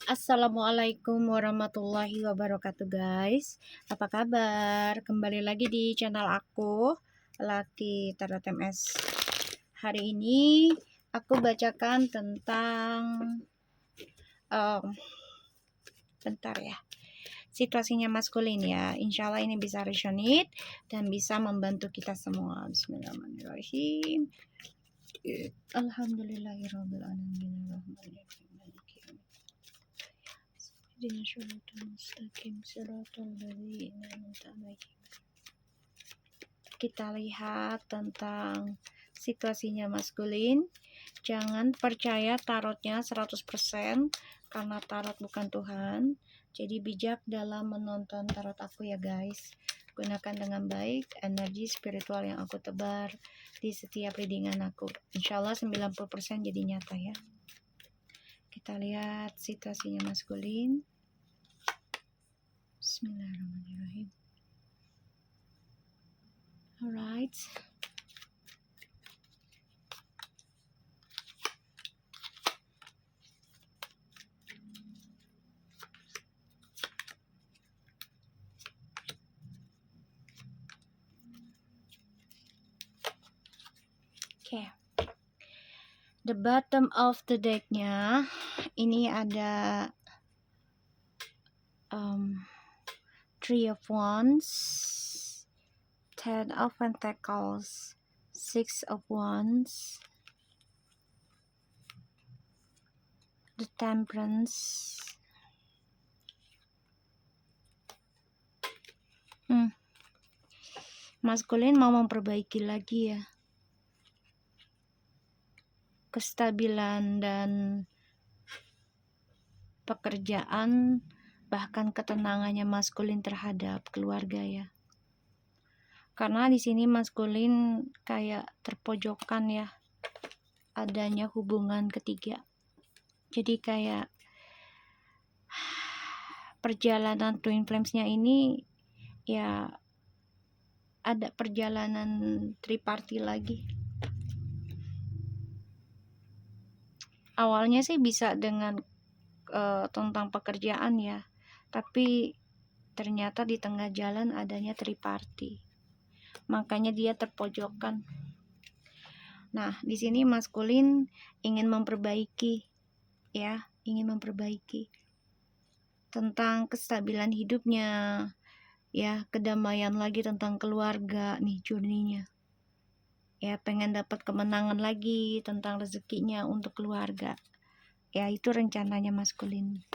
Assalamualaikum warahmatullahi wabarakatuh guys. Apa kabar? Kembali lagi di channel aku, Laki Tarot MS. Hari ini aku bacakan tentang bentar ya, situasinya maskulin ya. Insya Allah ini bisa resonate dan bisa membantu kita semua. Bismillahirrahmanirrahim. Alhamdulillahirabbil alamin. Kita lihat tentang situasinya maskulin. Jangan percaya tarotnya 100% karena tarot bukan Tuhan. Jadi bijak dalam menonton tarot aku ya guys. Gunakan dengan baik energi spiritual yang aku tebar di setiap readingan aku. Insya Allah 90% jadi nyata ya. Kita lihat situasinya maskulin. Bismillahirrahmanirrahim. Alright. Okay. The bottom of the decknya ini ada Three of Wands, Ten of Pentacles, Six of Wands, the Temperance. Maskulin mau memperbaiki lagi ya kestabilan dan pekerjaan, bahkan ketenangannya maskulin terhadap keluarga ya. Karena di sini maskulin kayak terpojokkan ya, adanya hubungan ketiga. Jadi kayak perjalanan twin flames-nya ini ya ada perjalanan triparty lagi. Awalnya sih bisa dengan tentang pekerjaan ya, tapi ternyata di tengah jalan adanya triparty, makanya dia terpojokkan. Nah, di sini maskulin ingin memperbaiki ya, ingin memperbaiki tentang kestabilan hidupnya ya, kedamaian lagi tentang keluarga nih journey-nya ya, pengen dapat kemenangan lagi tentang rezekinya untuk keluarga ya, itu rencananya maskulin.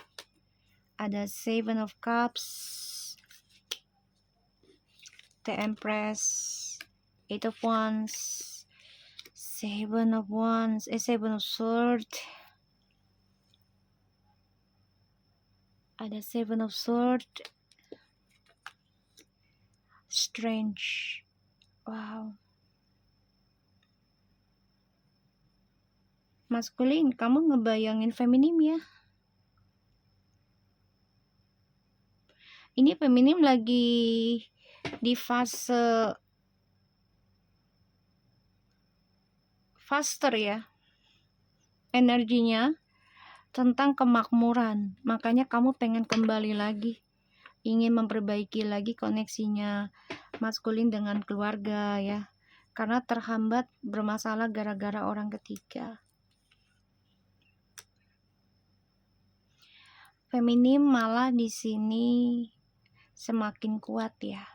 Ada Seven of Cups, The Empress, Eight of Wands, Seven of Wands, Seven of Swords, ada Seven of Swords, Strange. Wow. Maskulin, kamu ngebayangin feminim ya. Ini feminim lagi di fase faster ya. Energinya tentang kemakmuran. Makanya kamu pengen kembali lagi. Ingin memperbaiki lagi koneksinya maskulin dengan keluarga ya. Karena terhambat bermasalah gara-gara orang ketiga. Feminim malah di sini semakin kuat ya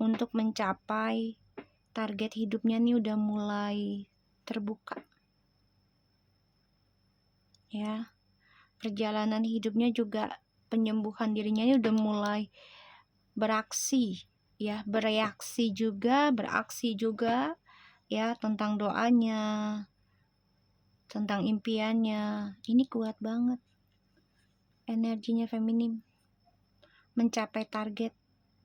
untuk mencapai target hidupnya nih, udah mulai terbuka ya. Perjalanan hidupnya juga, penyembuhan dirinya ini udah mulai beraksi ya, bereaksi juga, beraksi juga ya, tentang doanya, tentang impiannya. Ini kuat banget energinya feminim mencapai target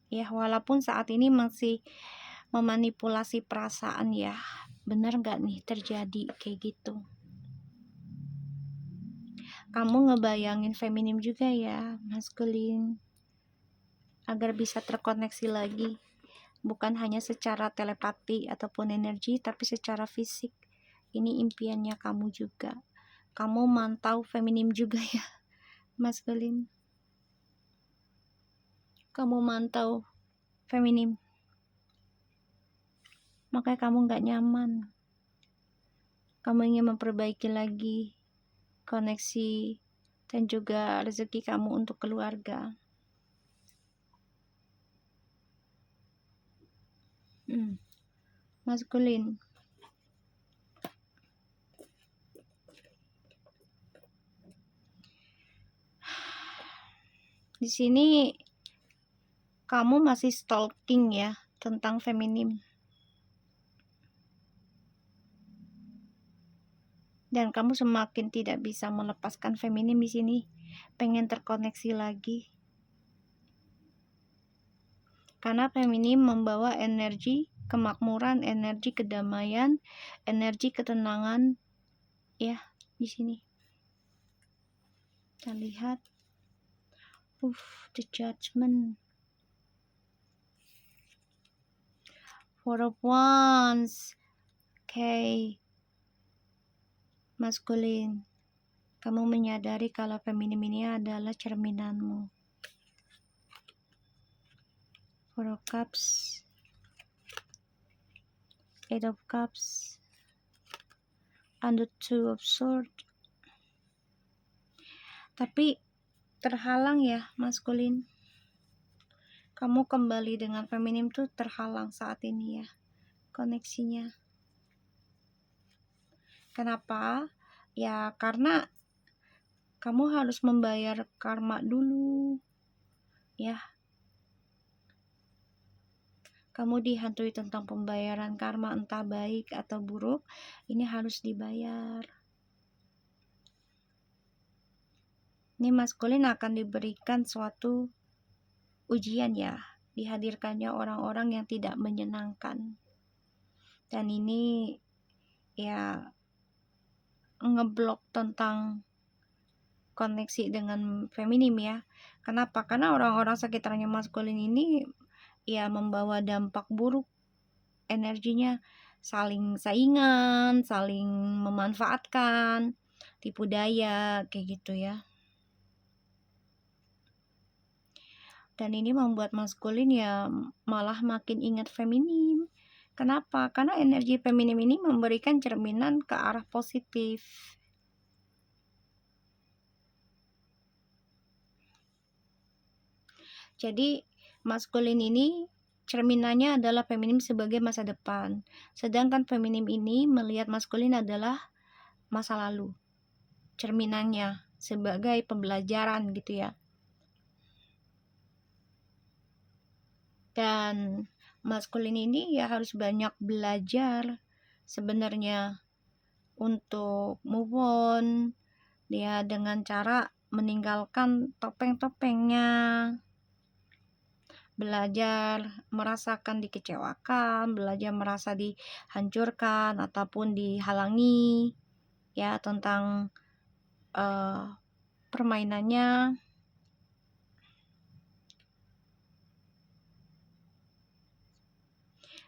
ya, walaupun saat ini masih memanipulasi perasaan ya. Bener gak nih terjadi kayak gitu? Kamu ngebayangin feminim juga ya, maskulin, agar bisa terkoneksi lagi, bukan hanya secara telepati ataupun energi, tapi secara fisik. Ini impiannya kamu juga. Kamu mantau feminim juga ya, maskulin. Kamu mantau feminim, makanya kamu nggak nyaman. Kamu ingin memperbaiki lagi koneksi dan juga rezeki kamu untuk keluarga. Maskulin. Di sini kamu masih stalking ya tentang feminim. Dan kamu semakin tidak bisa melepaskan feminim di sini. Pengen terkoneksi lagi. Karena feminim membawa energi kemakmuran, energi kedamaian, energi ketenangan ya di sini. Kita lihat the Judgment. Four of Wands. Okay. Maskulin, kamu menyadari kalau feminim ini adalah cerminanmu. Four of Cups, Eight of Cups, and the Two of Swords. Tapi terhalang ya maskulin. Kamu kembali dengan feminim tuh terhalang saat ini ya koneksinya. Kenapa? Ya karena kamu harus membayar karma dulu ya. Kamu dihantui tentang pembayaran karma, entah baik atau buruk, ini harus dibayar. Ini maskulin akan diberikan suatu ujian ya, dihadirkannya orang-orang yang tidak menyenangkan. Dan ini ya ngeblok tentang koneksi dengan feminim ya. Kenapa? Karena orang-orang sekitarnya maskulin ini ya membawa dampak buruk, energinya saling saingan, saling memanfaatkan, tipu daya kayak gitu ya. Dan ini membuat maskulin ya malah makin ingat feminim. Kenapa? Karena energi feminim ini memberikan cerminan ke arah positif. Jadi maskulin ini cerminannya adalah feminim sebagai masa depan. Sedangkan feminim ini melihat maskulin adalah masa lalu. Cerminannya sebagai pembelajaran gitu ya. Dan maskulin ini ya harus banyak belajar sebenarnya untuk move on dia dengan cara meninggalkan topeng-topengnya, belajar merasakan dikecewakan, belajar merasa dihancurkan ataupun dihalangi ya tentang permainannya.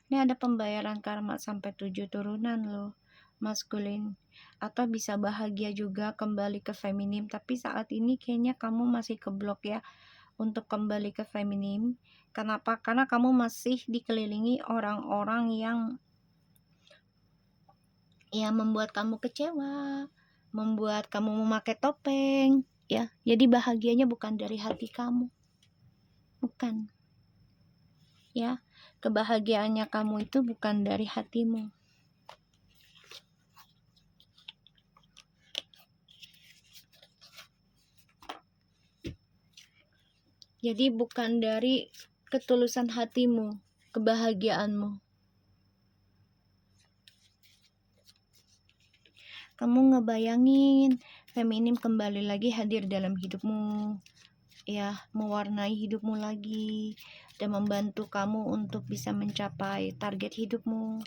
Ini ada pembayaran karma sampai 7 turunan loh maskulin. Atau bisa bahagia juga kembali ke feminim. Tapi saat ini kayaknya kamu masih keblok ya untuk kembali ke feminim. Kenapa? Karena kamu masih dikelilingi orang-orang yang membuat kamu kecewa, membuat kamu memakai topeng ya. Jadi bahagianya bukan dari hati kamu. Bukan. Ya, kebahagiaannya kamu itu bukan dari hatimu. Jadi bukan dari ketulusan hatimu, kebahagiaanmu. Kamu ngebayangin feminim kembali lagi hadir dalam hidupmu, ya, mewarnai hidupmu lagi dan membantu kamu untuk bisa mencapai target hidupmu.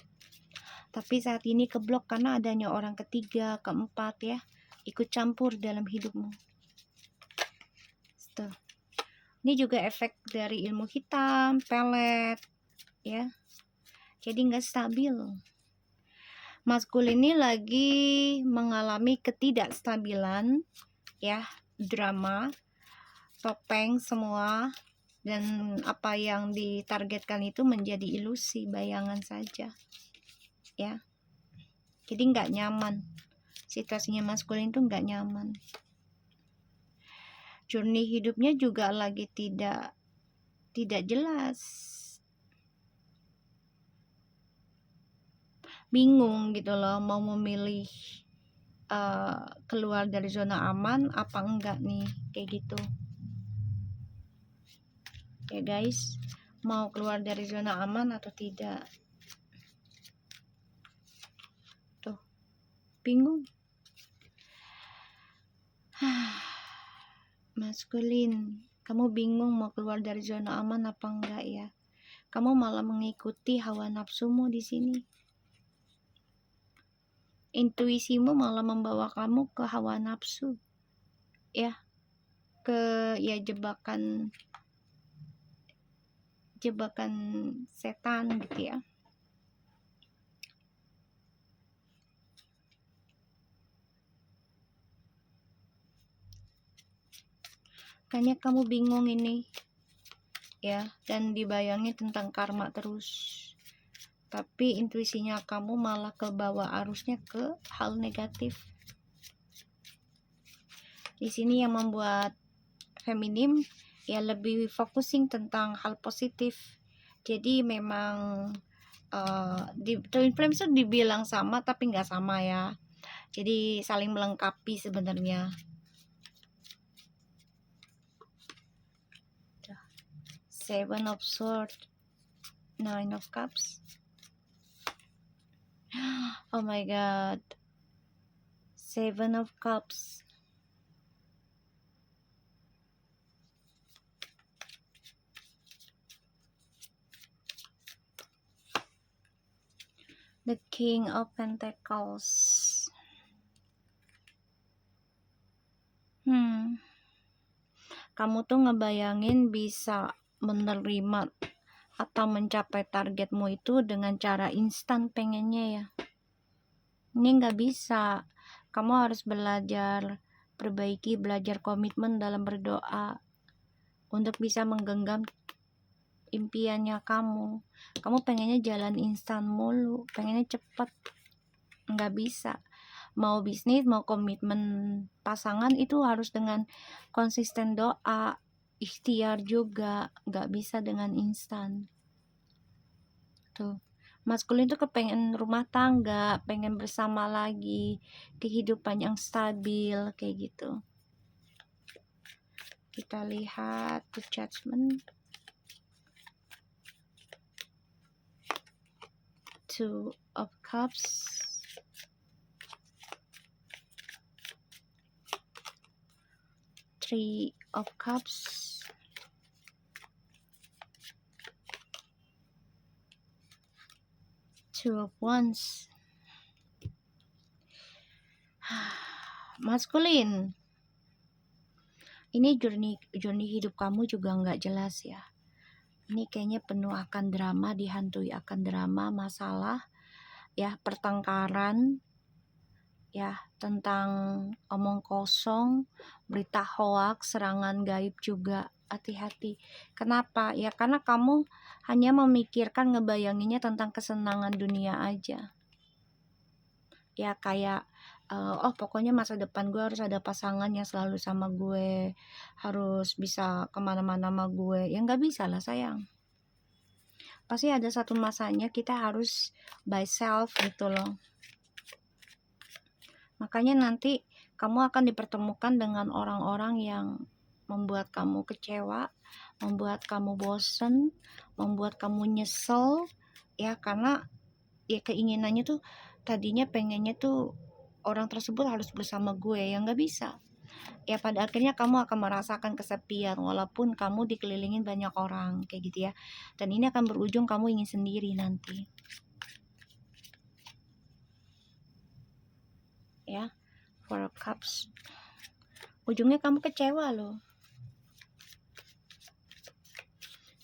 Tapi saat ini keblok karena adanya orang ketiga, keempat ya, ikut campur dalam hidupmu. Tuh. Ini juga efek dari ilmu hitam, pelet, ya. Jadi nggak stabil. Maskulin ini lagi mengalami ketidakstabilan, ya, drama, topeng semua, dan apa yang ditargetkan itu menjadi ilusi, bayangan saja ya. Jadi nggak nyaman, situasinya maskulin itu nggak nyaman. Journey hidupnya juga lagi tidak jelas, bingung gitu loh, mau memilih keluar dari zona aman apa enggak nih, kayak gitu ya guys, mau keluar dari zona aman atau tidak, tuh bingung. Maskulin, kamu bingung mau keluar dari zona aman apa enggak ya? Kamu malah mengikuti hawa nafsumu di sini. Intuisimu malah membawa kamu ke hawa nafsu, ya, ke ya jebakan setan gitu ya. Kayaknya kamu bingung ini ya, dan dibayangi tentang karma terus. Tapi intuisinya kamu malah ke bawah arusnya ke hal negatif. Di sini yang membuat feminim ya lebih focusing tentang hal positif. Jadi memang di twin flame itu dibilang sama tapi nggak sama ya. Jadi saling melengkapi sebenarnya. Seven of Swords, Nine of Cups. Oh my god, Seven of Cups. The King of Pentacles. Kamu tuh ngebayangin bisa menerima atau mencapai targetmu itu dengan cara instan pengennya ya. Ini nggak bisa. Kamu harus belajar belajar komitmen dalam berdoa untuk bisa menggenggam impiannya kamu. Kamu pengennya jalan instan mulu, pengennya cepet, nggak bisa. Mau bisnis, mau komitmen pasangan itu harus dengan konsisten doa, ikhtiar juga, nggak bisa dengan instan. Tuh, maskulin tuh kepengen rumah tangga, pengen bersama lagi, kehidupan yang stabil, kayak gitu. Kita lihat The Judgment, Two of Cups, Three of Cups, Two of Wands. Maskulin, ini journey hidup kamu juga nggak jelas ya. Ini kayaknya penuh akan drama, dihantui akan drama, masalah ya, pertengkaran ya, tentang omong kosong, berita hoaks, serangan gaib juga. Hati-hati. Kenapa? Ya karena kamu hanya memikirkan, ngebayanginnya tentang kesenangan dunia aja. Ya kayak oh pokoknya masa depan gue harus ada pasangan yang selalu sama gue, harus bisa kemana-mana sama gue. Ya nggak bisa lah sayang. Pasti ada satu masanya kita harus by self gitu loh. Makanya nanti kamu akan dipertemukan dengan orang-orang yang membuat kamu kecewa, membuat kamu bosen, membuat kamu nyesel ya, karena ya keinginannya tuh tadinya pengennya tuh orang tersebut harus bersama gue, yang nggak bisa ya. Pada akhirnya kamu akan merasakan kesepian walaupun kamu dikelilingin banyak orang kayak gitu ya, dan ini akan berujung kamu ingin sendiri nanti ya. Four of Cups, ujungnya kamu kecewa loh,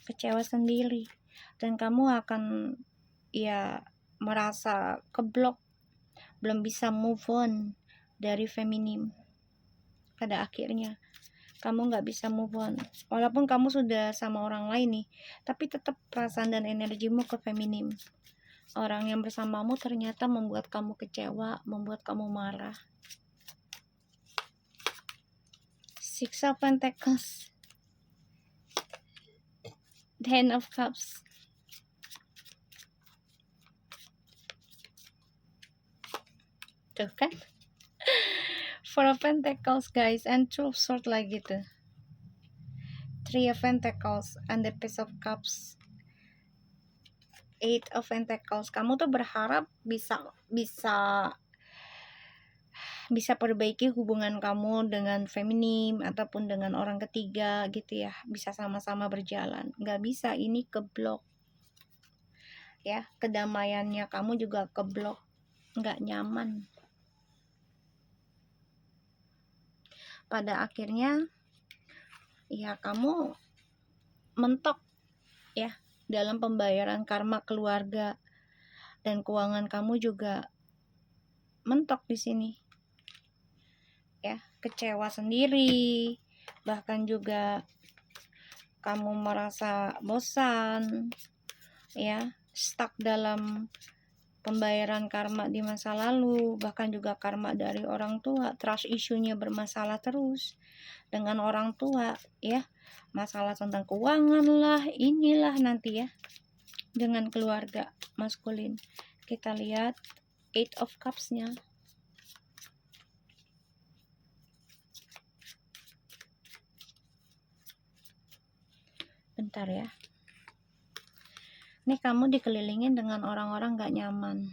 kecewa sendiri, dan kamu akan ya merasa keblok, belum bisa move on dari feminim. pada akhirnya kamu nggak bisa move on. Walaupun kamu sudah sama orang lain nih, tapi tetap perasaan dan energimu ke feminim. Orang yang bersamamu ternyata membuat kamu kecewa, membuat kamu marah. Six of Pentacles, Ten of Cups, tuh kan, Four of Pentacles guys, and Two of Swords lagi tuh, Three of Pentacles, and the Page of Cups, Eight of Pentacles. Kamu tuh berharap bisa perbaiki hubungan kamu dengan feminim ataupun dengan orang ketiga gitu ya, bisa sama-sama berjalan. Nggak bisa, ini keblok ya, kedamaiannya kamu juga keblok, nggak nyaman. Pada akhirnya ya kamu mentok ya dalam pembayaran karma keluarga, dan keuangan kamu juga mentok di sini ya, kecewa sendiri, bahkan juga kamu merasa bosan ya, stuck dalam pembayaran karma di masa lalu, bahkan juga karma dari orang tua, trust issue-nya bermasalah terus dengan orang tua ya, masalah tentang keuangan lah, inilah nanti ya dengan keluarga maskulin. Kita lihat Eight of Cups-nya. Bentar ya. Nih kamu dikelilingin dengan orang-orang gak nyaman.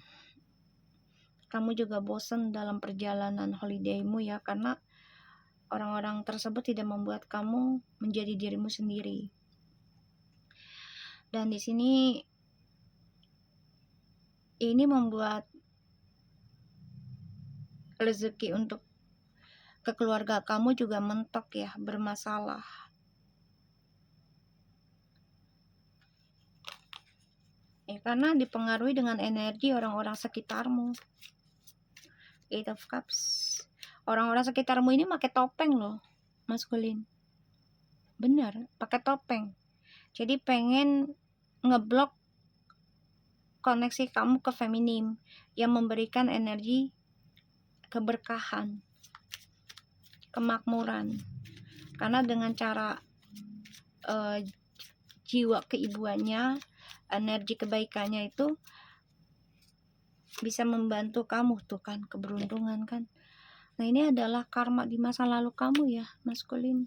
Kamu juga bosen dalam perjalanan holidaymu ya, karena orang-orang tersebut tidak membuat kamu menjadi dirimu sendiri. Dan di sini ini membuat rezeki untuk ke keluarga kamu juga mentok ya, bermasalah. Ya, karena dipengaruhi dengan energi orang-orang sekitarmu. Eight of Cups. Orang-orang sekitarmu ini pakai topeng loh, maskulin. Benar, pakai topeng. Jadi pengen ngeblok koneksi kamu ke feminim yang memberikan energi keberkahan, kemakmuran. Karena dengan cara jiwa keibuannya, energi kebaikannya itu bisa membantu kamu tuh kan, keberuntungan kan. Nah ini adalah karma di masa lalu kamu ya, maskulin.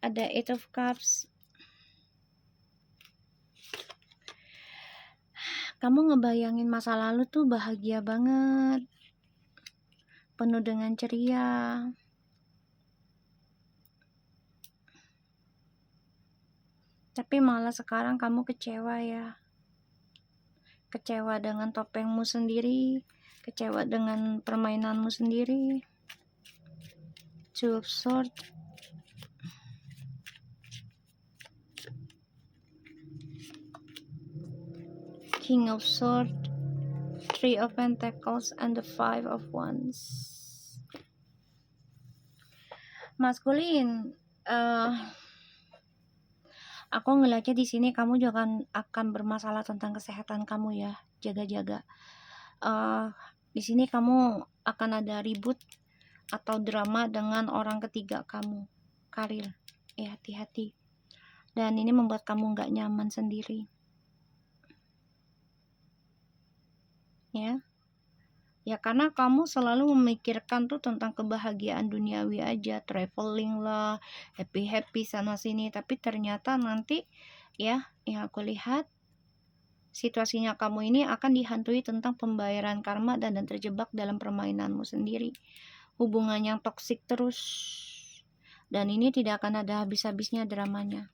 Ada Eight of Cups. Kamu ngebayangin masa lalu tuh bahagia banget, penuh dengan ceria. Tapi malah sekarang kamu kecewa ya. Kecewa dengan topengmu sendiri, kecewa dengan permainanmu sendiri. Two of Swords. King of Swords, Three of Pentacles, and the Five of Wands. Maskulin, aku ngeliatnya di sini kamu juga akan bermasalah tentang kesehatan kamu ya, jaga-jaga. Di sini kamu akan ada ribut atau drama dengan orang ketiga kamu, karir, ya hati-hati. Dan ini membuat kamu nggak nyaman sendiri. Ya karena kamu selalu memikirkan tuh tentang kebahagiaan duniawi aja, traveling lah, happy sana sini, tapi ternyata nanti ya yang aku lihat situasinya kamu ini akan dihantui tentang pembayaran karma dan terjebak dalam permainanmu sendiri, hubungan yang toksik terus, dan ini tidak akan ada habis-habisnya dramanya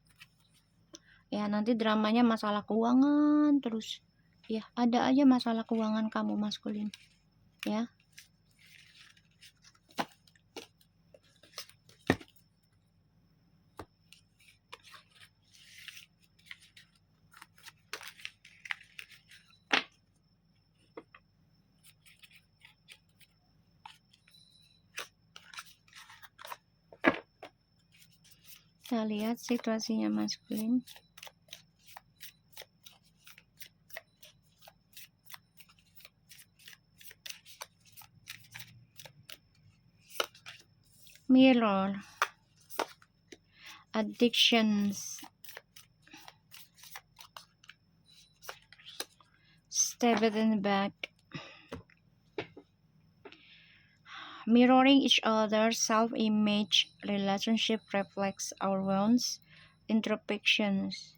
ya. Nanti dramanya masalah keuangan terus ya, ada aja masalah keuangan kamu, maskulin ya. Kita lihat situasinya maskulin. Mirror. Addictions. Stab it in the back. Mirroring each other's self-image relationship reflects our wounds, introspections.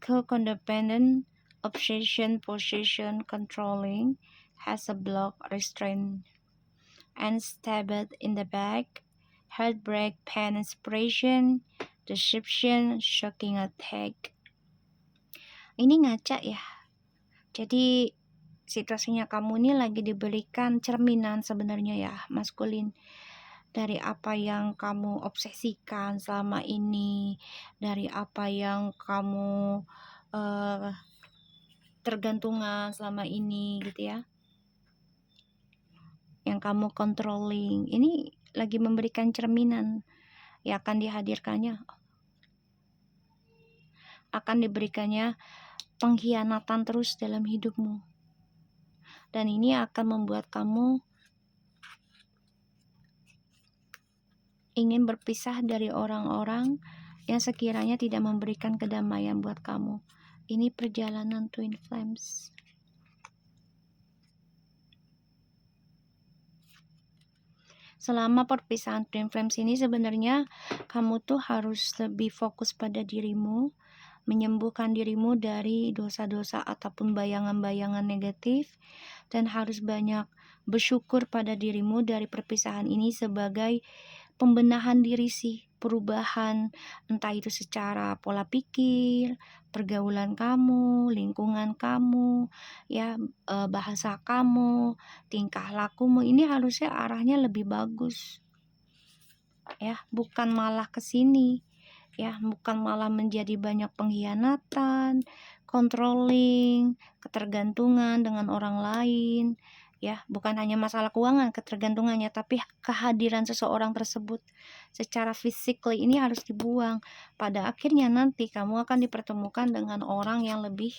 Co-codependent, obsession, possession, controlling, has a block, restraint, and stabbed in the back, heartbreak, pain, inspiration, deception, shocking attack. Ini ngaca ya. Jadi situasinya kamu ini lagi diberikan cerminan sebenarnya ya, maskulin, dari apa yang kamu obsesikan selama ini, dari apa yang kamu tergantungan selama ini gitu ya, yang kamu controlling. Ini lagi memberikan cerminan ya, akan diberikannya pengkhianatan terus dalam hidupmu. Dan ini akan membuat kamu ingin berpisah dari orang-orang yang sekiranya tidak memberikan kedamaian buat kamu. Ini perjalanan Twin Flames. Selama perpisahan Twin Flames ini sebenarnya kamu tuh harus lebih fokus pada dirimu, menyembuhkan dirimu dari dosa-dosa ataupun bayangan-bayangan negatif, dan harus banyak bersyukur pada dirimu dari perpisahan ini sebagai pembenahan diri sih, perubahan, entah itu secara pola pikir, pergaulan kamu, lingkungan kamu, ya, bahasa kamu, tingkah lakumu, ini harusnya arahnya lebih bagus, ya, bukan malah ke sini. Ya, bukan malah menjadi banyak pengkhianatan, controlling, ketergantungan dengan orang lain. Ya, bukan hanya masalah keuangan ketergantungannya, tapi kehadiran seseorang tersebut secara physically ini harus dibuang. Pada akhirnya nanti kamu akan dipertemukan dengan orang yang lebih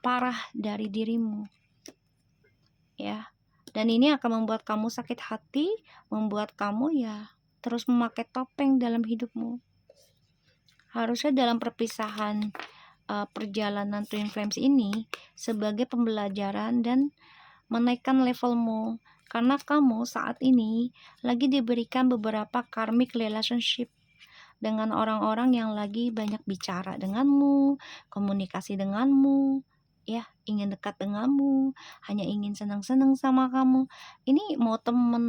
parah dari dirimu. Ya. Dan ini akan membuat kamu sakit hati, membuat kamu ya terus memakai topeng dalam hidupmu. Harusnya dalam perpisahan perjalanan Twin Flames ini sebagai pembelajaran dan menaikkan levelmu, karena kamu saat ini lagi diberikan beberapa karmic relationship dengan orang-orang yang lagi banyak bicara denganmu, komunikasi denganmu, ya, ingin dekat denganmu, hanya ingin senang-senang sama kamu. Ini mau temen,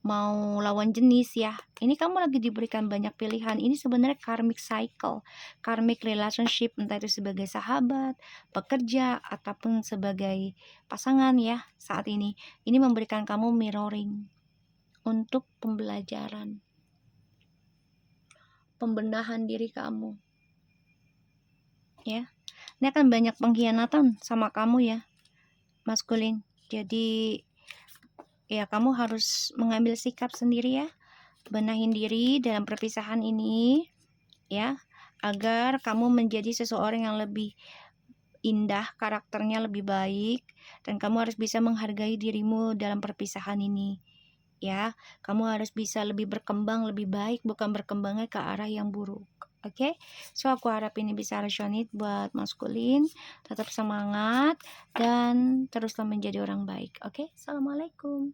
mau lawan jenis ya, ini kamu lagi diberikan banyak pilihan. Ini sebenarnya karmic cycle, karmic relationship, entah itu sebagai sahabat, pekerja, ataupun sebagai pasangan ya. Saat ini memberikan kamu mirroring untuk pembelajaran, pembenahan diri kamu ya. Ini akan banyak pengkhianatan sama kamu ya, maskulin. Jadi ya kamu harus mengambil sikap sendiri ya, benahin diri dalam perpisahan ini ya, agar kamu menjadi seseorang yang lebih indah, karakternya lebih baik, dan kamu harus bisa menghargai dirimu dalam perpisahan ini ya. Kamu harus bisa lebih berkembang, lebih baik, bukan berkembangnya ke arah yang buruk. Oke, so aku harap ini bisa resonate buat maskulin. Tetap semangat dan teruslah menjadi orang baik. Oke, assalamualaikum.